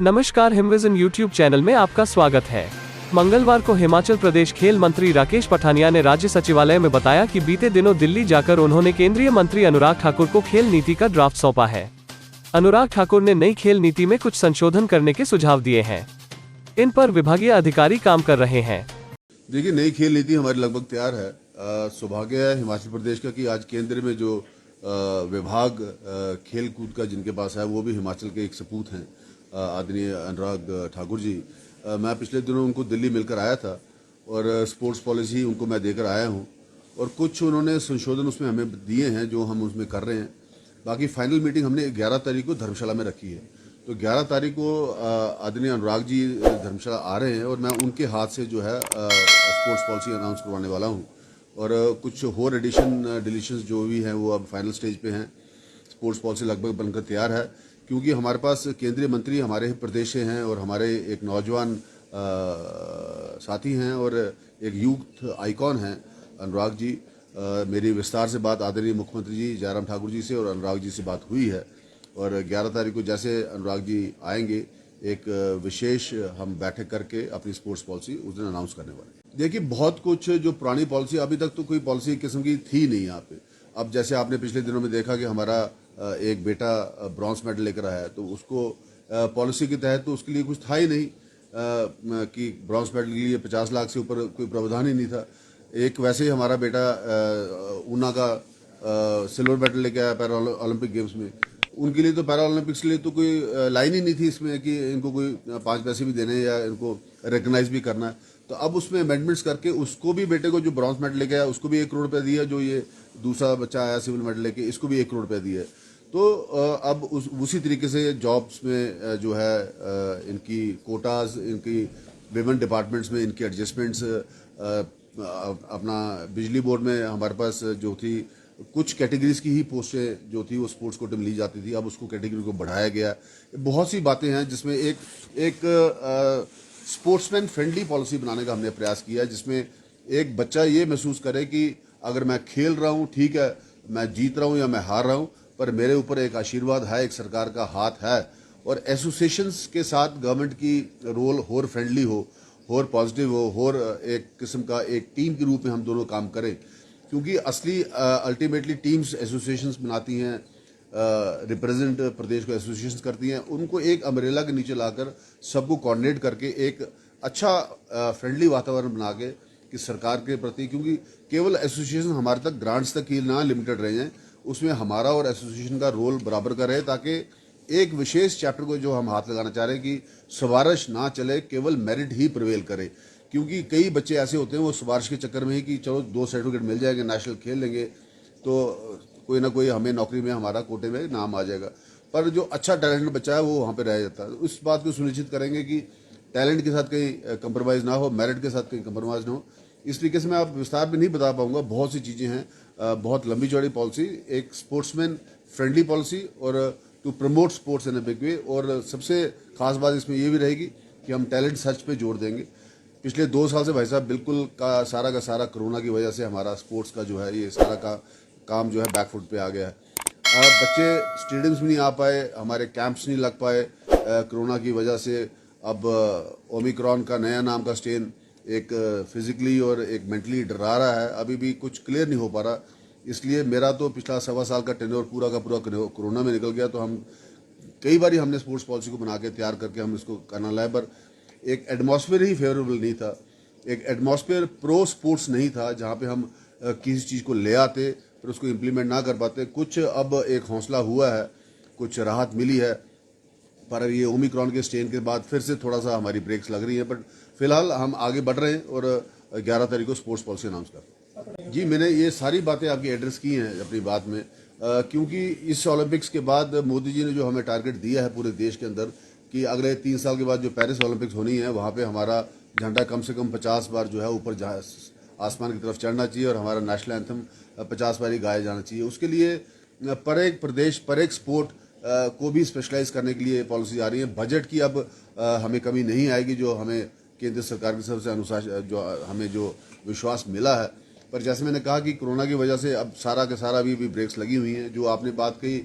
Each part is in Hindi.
नमस्कार, हिमविजन यूट्यूब चैनल में आपका स्वागत है। मंगलवार को हिमाचल प्रदेश खेल मंत्री राकेश पठानिया ने राज्य सचिवालय में बताया कि बीते दिनों दिल्ली जाकर उन्होंने केंद्रीय मंत्री अनुराग ठाकुर को खेल नीति का ड्राफ्ट सौंपा है। अनुराग ठाकुर ने नई खेल नीति में कुछ संशोधन करने के सुझाव दिए हैं। इन पर विभागीय अधिकारी काम कर रहे हैं। देखिए, नई खेल नीति हमारी लगभग तैयार है। सौभाग्य है हिमाचल प्रदेश का कि आज केंद्र में जो विभाग खेल कूद का जिनके पास है वो भी हिमाचल के एक सपूत हैं, आदरणीय अनुराग ठाकुर जी। मैं पिछले दिनों उनको दिल्ली मिलकर आया था और स्पोर्ट्स पॉलिसी उनको मैं देकर आया हूं और कुछ उन्होंने संशोधन उसमें हमें दिए हैं जो हम उसमें कर रहे हैं। बाकी फाइनल मीटिंग हमने 11 तारीख को धर्मशाला में रखी है, तो 11 तारीख को आदरणीय अनुराग जी धर्मशाला आ रहे हैं और मैं उनके हाथ से जो है स्पोर्ट्स पॉलिसी अनाउंस करवाने वाला हूँ। और कुछ और एडिशन डिलीशंस जो भी हैं वो अब फाइनल स्टेज पे हैं। स्पोर्ट्स पॉलिसी लगभग बनकर तैयार है, क्योंकि हमारे पास केंद्रीय मंत्री हमारे प्रदेश से हैं और हमारे एक नौजवान साथी हैं और एक यूथ आइकॉन हैं अनुराग जी। मेरी विस्तार से बात आदरणीय मुख्यमंत्री जी जयराम ठाकुर जी से और अनुराग जी से बात हुई है और 11 तारीख को जैसे अनुराग जी आएंगे एक विशेष हम बैठक करके अपनी स्पोर्ट्स पॉलिसी उस दिन अनाउंस करने वाले हैं। देखिए, बहुत कुछ जो पुरानी पॉलिसी, अभी तक तो कोई पॉलिसी किस्म की थी नहीं यहाँ पे। अब जैसे आपने पिछले दिनों में देखा कि हमारा एक बेटा ब्रॉन्ज मेडल लेकर आया है, तो उसको पॉलिसी के तहत तो उसके लिए कुछ था ही नहीं कि ब्रॉन्ज मेडल के लिए 50 लाख से ऊपर कोई प्रावधान ही नहीं था। एक वैसे ही हमारा बेटा ऊना का सिल्वर मेडल लेके आया पैरा ओलंपिक गेम्स में। उनके लिए तो पैरा ओलंपिक्स के लिए तो कोई लाइन ही नहीं थी इसमें कि इनको कोई 5 पैसे भी देने या इनको रिकग्नाइज भी करना है। तो अब उसमें अमेंडमेंट्स करके उसको भी, बेटे को जो ब्रॉन्ज मेडल लेके आया उसको भी 1 करोड़ रुपया दिया, जो ये दूसरा बच्चा आया सिल्वर मेडल लेके इसको भी 1 करोड़ रुपया दिया है। तो अब उसी तरीके से जॉब्स में जो है इनकी कोटाज, इनकी विमेन डिपार्टमेंट्स में इनकी एडजस्टमेंट्स, अपना बिजली बोर्ड में हमारे पास जो थी कुछ कैटेगरीज की ही पोस्टें जो थी वो स्पोर्ट्स कोटे में ली जाती थी, अब उसको कैटेगरी को बढ़ाया गया। बहुत सी बातें हैं जिसमें एक स्पोर्ट्समैन फ्रेंडली पॉलिसी बनाने का हमने प्रयास किया है, जिसमें एक बच्चा ये महसूस करे कि अगर मैं खेल रहा हूँ, ठीक है, मैं जीत रहा हूँ या मैं हार रहा हूँ, पर मेरे ऊपर एक आशीर्वाद है, एक सरकार का हाथ है। और एसोसिएशंस के साथ गवर्नमेंट की रोल और फ्रेंडली हो, और पॉजिटिव हो, और एक किस्म का एक टीम के रूप में हम दोनों काम करें, क्योंकि असली अल्टीमेटली टीम्स एसोसिएशंस बनाती हैं, रिप्रेजेंट प्रदेश को एसोसिएशंस करती हैं। उनको एक अम्ब्रेला के नीचे लाकर सबको कोऑर्डिनेट करके एक अच्छा फ्रेंडली वातावरण बना के कि सरकार के प्रति, क्योंकि केवल एसोसिएशन हमारे तक ग्रांट्स तक ही ना लिमिटेड रहे हैं, उसमें हमारा और एसोसिएशन का रोल बराबर का रहे, ताकि एक विशेष चैप्टर को जो हम हाथ लगाना चाह रहे हैं कि सिफारिश ना चले, केवल मेरिट ही प्रिवेल करे। क्योंकि कई बच्चे ऐसे होते हैं वो सिफारिश के चक्कर में ही कि चलो 2 सर्टिफिकेट मिल जाएंगे, नेशनल खेल लेंगे तो कोई ना कोई हमें नौकरी में हमारा कोटे में नाम आ जाएगा, पर जो अच्छा टैलेंट बच्चा है वो वहाँ पे रह जाता है। उस बात को सुनिश्चित करेंगे कि टैलेंट के साथ कहीं कंप्रोमाइज़ ना हो, मेरिट के साथ कहीं कंप्रोमाइज़ ना हो। इस तरीके से मैं आप विस्तार में नहीं बता पाऊंगा, बहुत सी चीज़ें हैं, बहुत लंबी चौड़ी पॉलिसी, एक स्पोर्ट्समैन फ्रेंडली पॉलिसी और to promote sports in a big way. और सबसे खास बात इसमें ये भी रहेगी कि हम टैलेंट सर्च पे जोर देंगे। पिछले 2 साल से भाई साहब बिल्कुल का सारा कोरोना की वजह से हमारा स्पोर्ट्स का जो है ये सारा का काम जो है बैकफुट पे आ गया है। बच्चे स्टेडियम्स में नहीं आ पाए, हमारे कैंप्स नहीं लग पाए कोरोना की वजह से। अब ओमिक्रॉन का नया नाम का स्ट्रेन एक फिजिकली और एक मेंटली डरा रहा है, अभी भी कुछ क्लियर नहीं हो पा रहा। इसलिए मेरा तो पिछला 1.25 साल का टेन्योर पूरा का पूरा कोरोना में निकल गया। तो हम कई बार हमने स्पोर्ट्स पॉलिसी को बना के तैयार करके हम इसको करना लाए, पर एक एटमॉस्फेयर ही फेवरेबल नहीं था, एक एटमॉस्फेयर प्रो स्पोर्ट्स नहीं था, जहाँ पे हम किसी चीज़ को ले आते फिर उसको इम्प्लीमेंट ना कर पाते। कुछ अब एक हौसला हुआ है, कुछ राहत मिली है, पर ये ओमिक्रॉन के स्ट्रेन के बाद फिर से थोड़ा सा हमारी ब्रेक्स लग रही हैं। बट फिलहाल हम आगे बढ़ रहे हैं और 11 तारीख को स्पोर्ट्स पॉलिसी अनाउंस कर रहे हैं। जी, मैंने ये सारी बातें आपकी एड्रेस की हैं अपनी बात में, क्योंकि इस ओलंपिक्स के बाद मोदी जी ने जो हमें टारगेट दिया है पूरे देश के अंदर कि अगले 3 साल के बाद जो पेरिस ओलंपिक्स होनी है वहाँ पे हमारा झंडा कम से कम 50 बार जो है ऊपर आसमान की तरफ चढ़ना चाहिए और हमारा नेशनल एंथम 50 बार ही गाया जाना चाहिए। उसके लिए पर एक प्रदेश, पर एक स्पोर्ट को भी स्पेशलाइज करने के लिए पॉलिसी आ रही है। बजट की अब हमें कमी नहीं आएगी, जो हमें केंद्र सरकार की तरफ से अनुशासन जो हमें जो विश्वास मिला है। पर जैसे मैंने कहा कि कोरोना की वजह से अब सारा का सारा भी ब्रेक्स लगी हुई हैं। जो आपने बात कही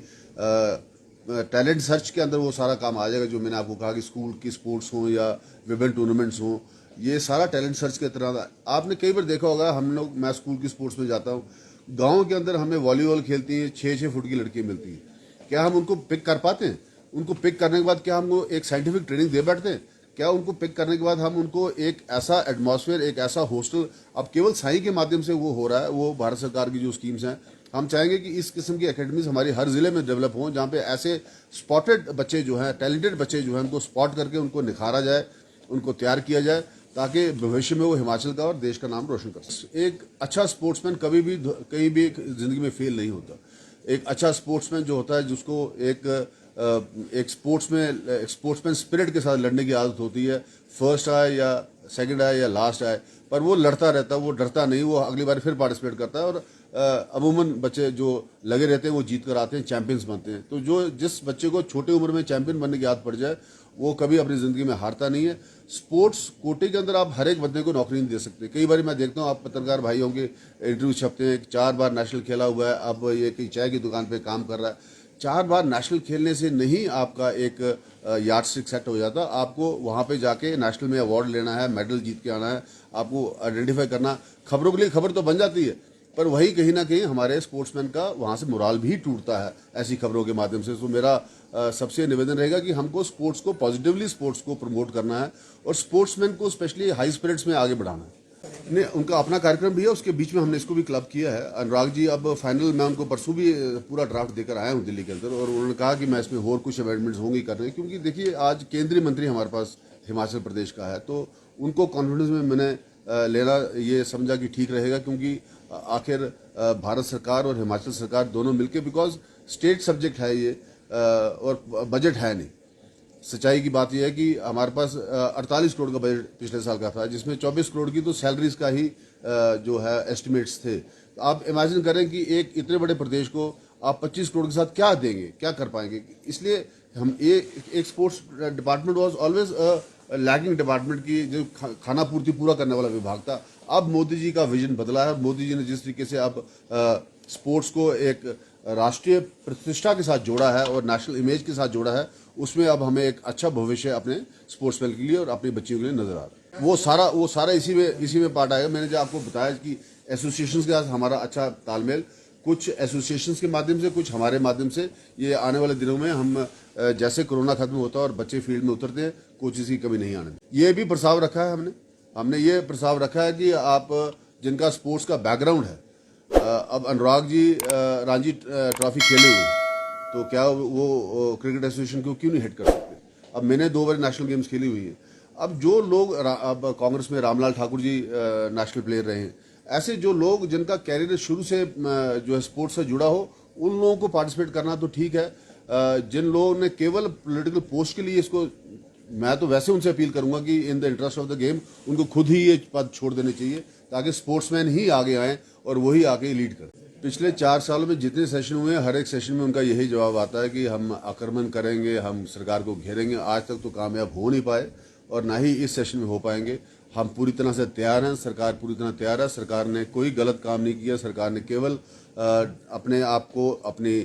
टैलेंट सर्च के अंदर वो सारा काम आ जाएगा, जो मैंने आपको कहा कि स्कूल की स्पोर्ट्स हों या विभिन्न टूर्नामेंट्स हों, ये सारा टैलेंट सर्च के तरह। आपने कई बार देखा होगा, हम लोग, मैं स्कूल की स्पोर्ट्स में जाता हूँ, गाँव के अंदर हमें वॉलीबॉल खेलती हैं 6-6 फुट की लड़कियाँ मिलती हैं। क्या हम उनको पिक कर पाते हैं? उनको पिक करने के बाद क्या हम एक साइंटिफिक ट्रेनिंग दे बैठते हैं? क्या उनको पिक करने के बाद हम उनको एक ऐसा एटमॉस्फेयर, एक ऐसा हॉस्टल, अब केवल साई के माध्यम से वो हो रहा है, वो भारत सरकार की जो स्कीम्स हैं, हम चाहेंगे कि इस किस्म की एकेडमीज हमारी हर जिले में डेवलप हों, जहाँ पे ऐसे स्पॉटेड बच्चे जो हैं, टैलेंटेड बच्चे जो हैं, उनको स्पॉट करके उनको निखारा जाए, उनको तैयार किया जाए, ताकि भविष्य में वो हिमाचल का और देश का नाम रोशन कर सके। एक अच्छा स्पोर्ट्समैन कभी भी कहीं भी जिंदगी में फेल नहीं होता। एक अच्छा स्पोर्ट्समैन जो होता है, जिसको एक स्पोर्ट्समैन स्पिरिट के साथ लड़ने की आदत होती है, फर्स्ट आए या सेकंड आए या लास्ट आए, पर वो लड़ता रहता है, वो डरता नहीं, वो अगली बार फिर पार्टिसिपेट करता है। और अमूमन बच्चे जो लगे रहते हैं वो जीत कर आते हैं, चैंपियंस बनते हैं। तो जो जिस बच्चे को छोटे उम्र में चैंपियन बनने की आदत पड़ जाए, वो कभी अपनी जिंदगी में हारता नहीं है। स्पोर्ट्स कोटे के अंदर आप हर एक बंदे को नौकरी नहीं दे सकते। कई बार मैं देखता हूँ, आप पत्रकार भाई होंगे, इंटरव्यू छपते हैं, 4 बार नेशनल खेला हुआ है, अब ये कहीं चाय की दुकान पे काम कर रहा है। 4 बार नेशनल खेलने से नहीं आपका एक यार्डस्टिक सेट हो जाता। आपको वहाँ पे जाके नेशनल में अवार्ड लेना है, मेडल जीत के आना है, आपको आइडेंटिफाई करना। खबरों के लिए खबर तो बन जाती है, पर वही कहीं ना कहीं हमारे स्पोर्ट्समैन का वहाँ से मोराल भी टूटता है ऐसी खबरों के माध्यम से। तो मेरा सबसे निवेदन रहेगा कि हमको स्पोर्ट्स को पॉजिटिवली, स्पोर्ट्स को प्रमोट करना है और स्पोर्ट्समैन को स्पेशली हाई स्पिरिट्स में आगे बढ़ाना है। नहीं, उनका अपना कार्यक्रम भी है, उसके बीच में हमने इसको भी क्लब किया है। अनुराग जी अब फाइनल, मैं उनको परसों भी पूरा ड्राफ्ट देकर आया हूँ दिल्ली के अंदर, और उन्होंने कहा कि मैं इसमें और कुछ अमेंडमेंट्स होंगी करने, क्योंकि देखिए आज केंद्रीय मंत्री हमारे पास हिमाचल प्रदेश का है, तो उनको कॉन्फिडेंस में मैंने लेना ये समझा कि ठीक रहेगा, क्योंकि आखिर भारत सरकार और हिमाचल सरकार दोनों मिलकर, बिकॉज स्टेट सब्जेक्ट है ये और बजट है नहीं। सच्चाई की बात यह है कि हमारे पास 48 करोड़ का बजट पिछले साल का था, जिसमें 24 करोड़ की तो सैलरीज का ही जो है एस्टिमेट्स थे। तो आप इमेजिन करें कि एक इतने बड़े प्रदेश को आप 25 करोड़ के साथ क्या देंगे, क्या कर पाएंगे। इसलिए हम एक sports department was always lagging department की, जो खाना पूर्ति पूरा करने वाला विभाग था। अब मोदी जी का विजन बदला है। मोदी जी ने जिस तरीके से अब स्पोर्ट्स को एक राष्ट्रीय प्रतिष्ठा के साथ जोड़ा है और नेशनल इमेज के साथ जोड़ा है, उसमें अब हमें एक अच्छा भविष्य अपने स्पोर्ट्समैन के लिए और अपनी बच्चियों के लिए नजर आ रहा है। वो सारा इसी में पार्ट आएगा। मैंने जो आपको बताया कि एसोसिएशंस के साथ हमारा अच्छा तालमेल, कुछ एसोसिएशंस के माध्यम से, कुछ हमारे माध्यम से, ये आने वाले दिनों में हम जैसे कोरोना खत्म होता है और बच्चे फील्ड में उतरते हैं, कोचिंग की कमी नहीं आने देंगे। ये भी प्रस्ताव रखा है हमने ये प्रस्ताव रखा है कि आप जिनका स्पोर्ट्स का बैकग्राउंड है, अब अनुराग जी रणजी ट्रॉफी खेले हुए, तो क्या वो क्रिकेट एसोसिएशन को क्यों नहीं हेड कर सकते? अब मैंने 2 बार नेशनल गेम्स खेली हुई है। अब जो लोग, अब कांग्रेस में रामलाल ठाकुर जी नेशनल प्लेयर रहे हैं, ऐसे जो लोग जिनका कैरियर शुरू से जो है स्पोर्ट्स से जुड़ा हो, उन लोगों को पार्टिसिपेट करना तो ठीक है। जिन लोगों ने केवल पॉलिटिकल पोस्ट के लिए इसको, मैं तो वैसे उनसे अपील करूंगा कि in the interest of the game उनको खुद ही ये पद छोड़ देने चाहिए, ताकि स्पोर्ट्समैन ही आगे आएँ और वही आगे लीड करें। पिछले 4 सालों में जितने सेशन हुए हैं, हर एक सेशन में उनका यही जवाब आता है कि हम आक्रमण करेंगे, हम सरकार को घेरेंगे। आज तक तो कामयाब हो नहीं पाए और ना ही इस सेशन में हो पाएंगे। हम पूरी तरह से तैयार हैं, सरकार पूरी तरह तैयार है। सरकार ने कोई गलत काम नहीं किया। सरकार ने केवल अपने आप को, अपनी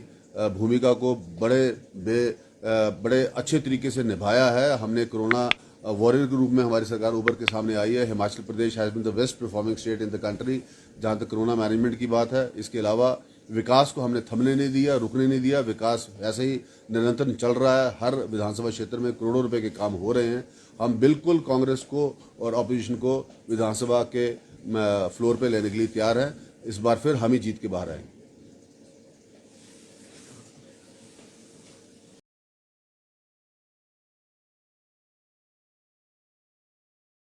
भूमिका को बड़े अच्छे तरीके से निभाया है। हमने कोरोना वॉरियर के रूप में हमारी सरकार उभर के सामने आई है। Himachal Pradesh has been the best performing state in the country जहाँ तक कोरोना मैनेजमेंट की बात है। इसके अलावा विकास को हमने थमने नहीं दिया, रुकने नहीं दिया। विकास ऐसे ही निरंतर चल रहा है। हर विधानसभा क्षेत्र में करोड़ों रुपए के काम हो रहे हैं। हम बिल्कुल कांग्रेस को और ऑपोजिशन को विधानसभा के फ्लोर पे लेने के लिए तैयार हैं। इस बार फिर हम ही जीत के बाहर आएंगे।